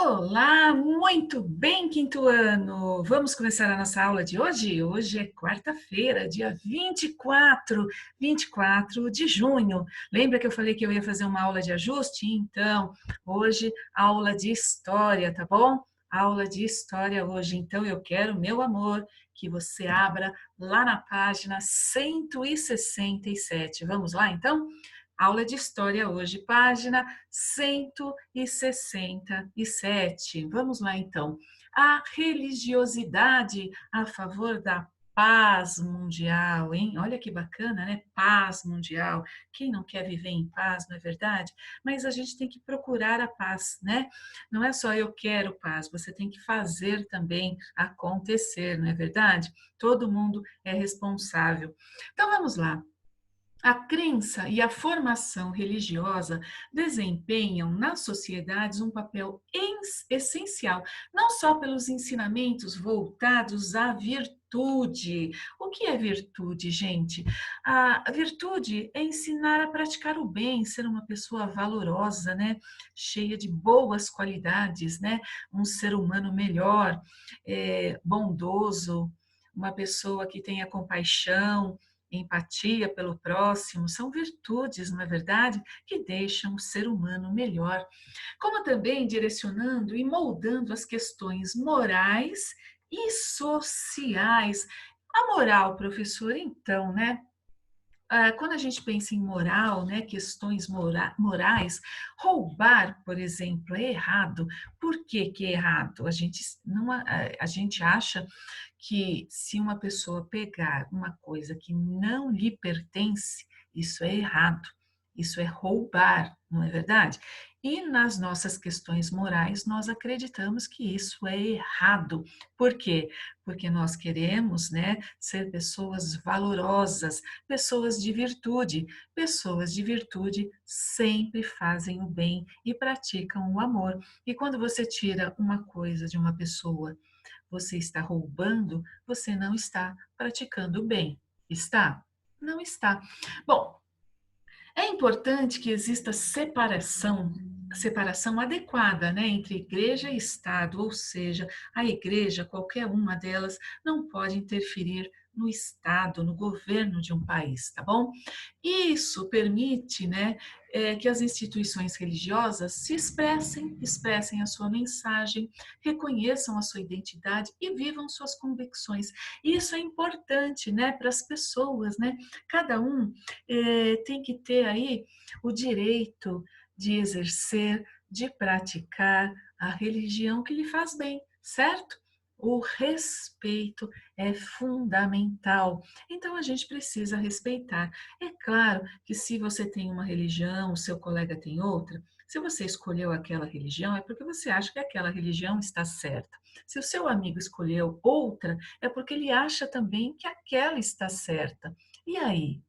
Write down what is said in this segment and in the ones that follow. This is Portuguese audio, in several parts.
Olá, muito bem, quinto ano! Vamos começar a nossa aula de hoje? Hoje é quarta-feira, dia 24 de junho. Lembra que eu falei que eu ia fazer uma aula de ajuste? Então, hoje, aula de história, tá bom? Aula de história hoje. Então, eu quero, meu amor, que você abra lá na página 167. Vamos lá, então? Aula de história hoje, página 167. Vamos lá então. A religiosidade a favor da paz mundial, hein? Olha que bacana, né? Paz mundial. Quem não quer viver em paz, não é verdade? Mas a gente tem que procurar a paz, né? Não é só eu quero paz, você tem que fazer também acontecer, não é verdade? Todo mundo é responsável. Então vamos lá. A crença e a formação religiosa desempenham nas sociedades um papel essencial, não só pelos ensinamentos voltados à virtude. O que é virtude, gente? A virtude é ensinar a praticar o bem, ser uma pessoa valorosa, né? Cheia de boas qualidades, né? Um ser humano melhor, bondoso, uma pessoa que tenha compaixão, empatia pelo próximo, são virtudes, não é verdade, que deixam o ser humano melhor. Como também direcionando e moldando as questões morais e sociais. A moral, professor, então, né? Quando a gente pensa em moral, né, questões morais, roubar, por exemplo, é errado. Por que que é errado? A gente acha que se uma pessoa pegar uma coisa que não lhe pertence, isso é errado. Isso é roubar, não é verdade? E nas nossas questões morais, nós acreditamos que isso é errado. Por quê? Porque nós queremos, né, ser pessoas valorosas, pessoas de virtude. Pessoas de virtude sempre fazem o bem e praticam o amor. E quando você tira uma coisa de uma pessoa, você está roubando, você não está praticando o bem. Está? Não está. Bom, é importante que exista separação adequada, né, entre igreja e Estado, ou seja, a igreja, qualquer uma delas, não pode interferir no Estado, no governo de um país, tá bom? Isso permite, né, que as instituições religiosas se expressem a sua mensagem, reconheçam a sua identidade e vivam suas convicções. Isso é importante, né, para as pessoas, né? Cada um tem que ter aí o direito de exercer, de praticar a religião que lhe faz bem, certo? O respeito é fundamental. Então a gente precisa respeitar. É claro que se você tem uma religião, o seu colega tem outra, se você escolheu aquela religião, é porque você acha que aquela religião está certa. Se o seu amigo escolheu outra, é porque ele acha também que aquela está certa. E aí?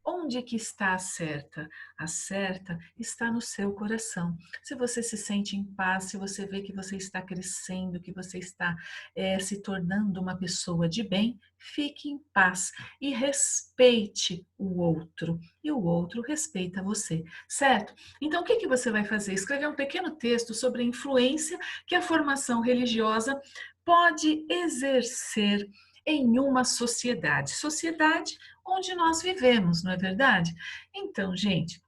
Onde que está a certa? A certa está no seu coração. Se você se sente em paz, se você vê que você está crescendo, que você está se tornando uma pessoa de bem, fique em paz e respeite o outro. E o outro respeita você, certo? Então, o que que você vai fazer? Escrever um pequeno texto sobre a influência que a formação religiosa pode exercer em uma sociedade. Sociedade onde nós vivemos, não é verdade? Então, gente,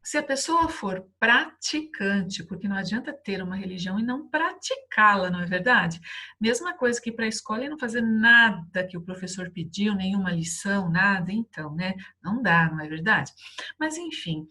se a pessoa for praticante, porque não adianta ter uma religião e não praticá-la, não é verdade? Mesma coisa que ir para a escola e não fazer nada que o professor pediu, nenhuma lição, nada, então, né? Não dá, não é verdade? Mas, enfim,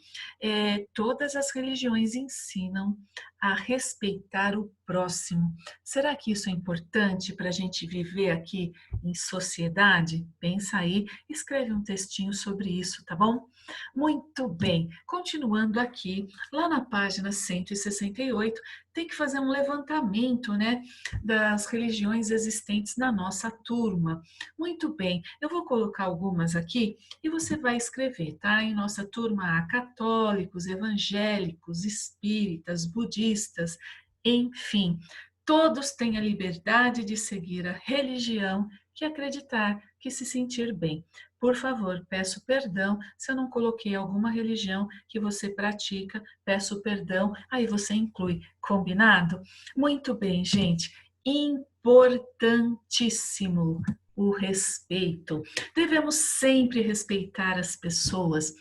todas as religiões ensinam a respeitar o próximo. Será que isso é importante para a gente viver aqui em sociedade? Pensa aí, escreve um textinho sobre isso, tá bom? Muito bem, continuando aqui, lá na página 168, tem que fazer um levantamento, né, das religiões existentes na nossa turma. Muito bem, eu vou colocar algumas aqui e você vai escrever, tá? Em nossa turma há católicos, evangélicos, espíritas, budistas, enfim, todos têm a liberdade de seguir a religião que acreditar, que se sentir bem. por favor, peço perdão se eu não coloquei alguma religião que você pratica, peço perdão, aí você inclui, combinado? Muito bem, gente, importantíssimo o respeito. Devemos sempre respeitar as pessoas,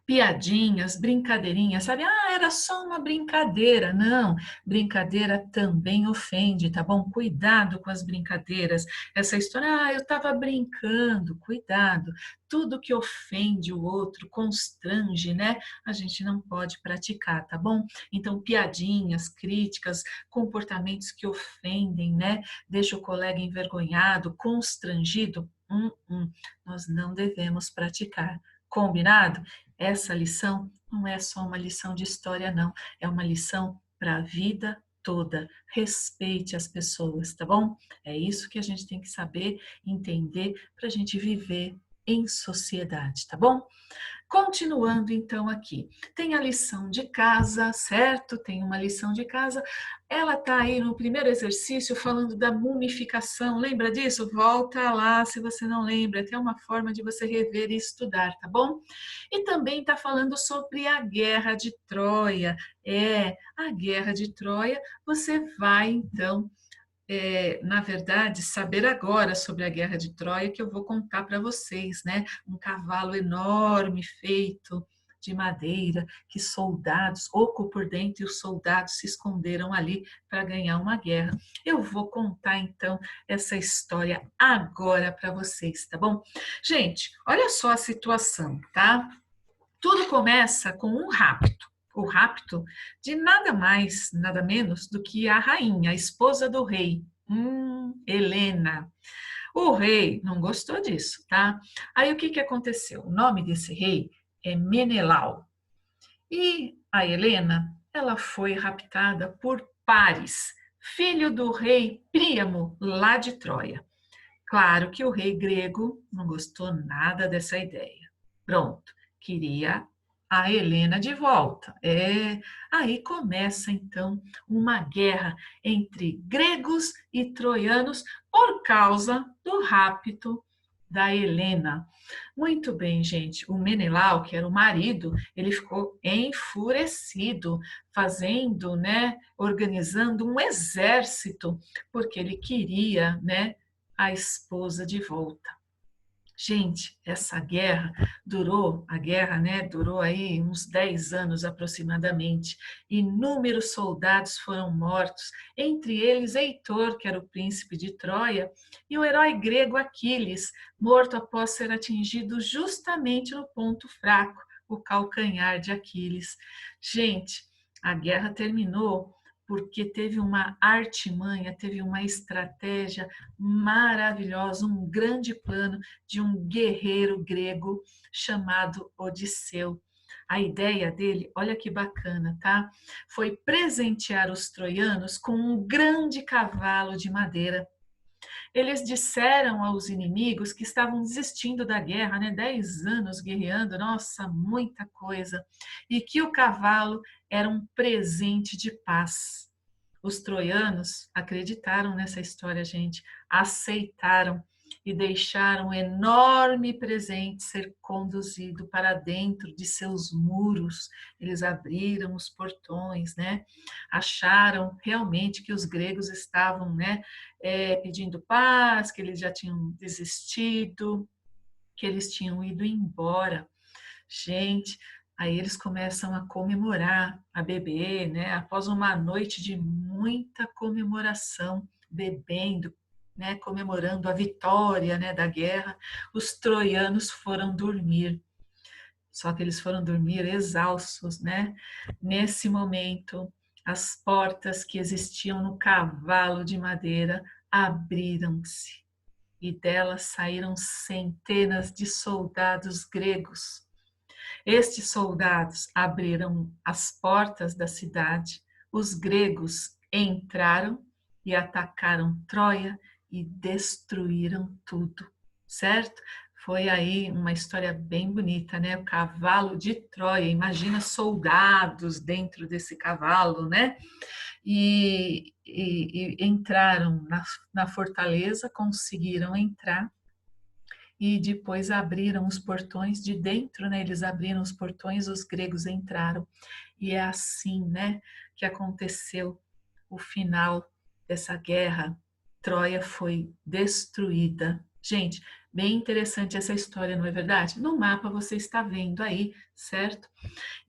piadinhas, brincadeirinhas, sabe? Ah, era só uma brincadeira. Não, brincadeira também ofende, tá bom? Cuidado com as brincadeiras. Essa história, ah, eu estava brincando, cuidado. Tudo que ofende o outro, constrange, né? A gente não pode praticar, tá bom? Então, piadinhas, críticas, comportamentos que ofendem, né? Deixa o colega envergonhado, constrangido. Nós não devemos praticar. Combinado? Essa lição não é só uma lição de história, não. É uma lição para a vida toda. Respeite as pessoas, tá bom? É isso que a gente tem que saber, entender, para a gente viver em sociedade, tá bom? Continuando então aqui, tem a lição de casa, certo? Tem uma lição de casa. Ela está aí no primeiro exercício falando da mumificação. Lembra disso? Volta lá se você não lembra. É até uma forma de você rever e estudar, tá bom? E também está falando sobre a Guerra de Troia. É, a Guerra de Troia, você vai então na verdade, saber agora sobre a Guerra de Troia, que eu vou contar para vocês, né? Um cavalo enorme feito de madeira, que soldados, oco por dentro, e os soldados se esconderam ali para ganhar uma guerra. Eu vou contar então essa história agora para vocês, tá bom? Gente, olha só a situação, tá? Tudo começa com um rapto. O rapto de nada mais, nada menos do que a rainha, a esposa do rei, Helena. O rei não gostou disso, tá? Aí o que que aconteceu? O nome desse rei é Menelau. E a Helena, ela foi raptada por Paris, filho do rei Príamo, lá de Troia. Claro que o rei grego não gostou nada dessa ideia. Pronto, queria a Helena de volta. Aí começa então uma guerra entre gregos e troianos por causa do rapto da Helena. Muito bem, gente. O Menelau, que era o marido, ele ficou enfurecido, fazendo, né, organizando um exército, porque ele queria, né, a esposa de volta. Gente, essa guerra durou, a guerra, né, durou aí uns 10 anos aproximadamente. Inúmeros soldados foram mortos, entre eles Heitor, que era o príncipe de Troia, e o herói grego Aquiles, morto após ser atingido justamente no ponto fraco, o calcanhar de Aquiles. Gente, a guerra terminou porque teve uma artimanha, teve uma estratégia maravilhosa, um grande plano de um guerreiro grego chamado Odisseu. A ideia dele, olha que bacana, tá? Foi presentear os troianos com um grande cavalo de madeira. Eles disseram aos inimigos que estavam desistindo da guerra, né? 10 anos guerreando, nossa, muita coisa. E que o cavalo era um presente de paz. Os troianos acreditaram nessa história, gente, aceitaram e deixaram um enorme presente ser conduzido para dentro de seus muros. Eles abriram os portões, né? Acharam realmente que os gregos estavam, né, pedindo paz, que eles já tinham desistido, que eles tinham ido embora. Gente, aí eles começam a comemorar, a beber, né? Após uma noite de muita comemoração, bebendo, né? Comemorando a vitória, né, da guerra, os troianos foram dormir. Só que eles foram dormir exaustos, né? Nesse momento, as portas que existiam no cavalo de madeira abriram-se e delas saíram centenas de soldados gregos. Estes soldados abriram as portas da cidade, os gregos entraram e atacaram Troia e destruíram tudo, certo? Foi aí uma história bem bonita, né? O cavalo de Troia, imagina soldados dentro desse cavalo, né? E entraram na fortaleza, conseguiram entrar e depois abriram os portões de dentro, né? Eles abriram os portões, os gregos entraram. E é assim, né, que aconteceu o final dessa guerra. Troia foi destruída. Gente, bem interessante essa história, não é verdade? No mapa você está vendo aí, certo?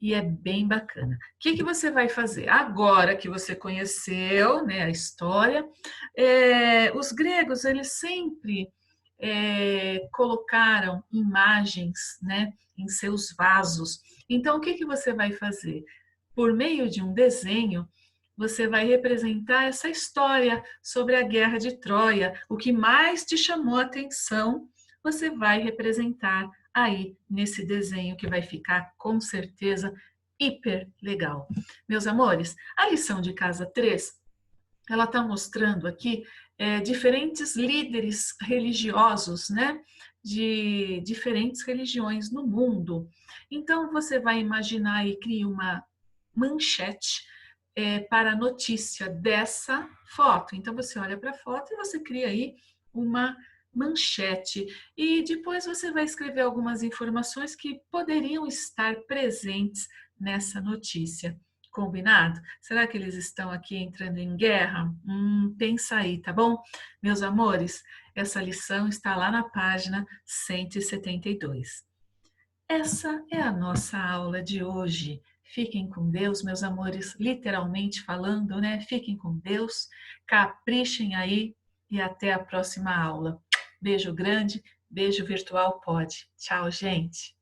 E é bem bacana. O que você vai fazer? Agora que você conheceu, né, a história, os gregos, eles sempre colocaram imagens, né, em seus vasos. Então, o que você vai fazer? Por meio de um desenho, você vai representar essa história sobre a guerra de Troia. O que mais te chamou a atenção, você vai representar aí nesse desenho que vai ficar com certeza hiper legal. Meus amores, a lição de casa 3, ela está mostrando aqui diferentes líderes religiosos, né? De diferentes religiões no mundo. Então, você vai imaginar e criar uma manchete para a notícia dessa foto. Então, você olha para a foto e você cria aí uma manchete. E depois você vai escrever algumas informações que poderiam estar presentes nessa notícia. Combinado? Será que eles estão aqui entrando em guerra? Pensa aí, tá bom? Meus amores, essa lição está lá na página 172. Essa é a nossa aula de hoje. Fiquem com Deus, meus amores, literalmente falando, né? Fiquem com Deus, caprichem aí e até a próxima aula. Beijo grande, beijo virtual pode. Tchau, gente.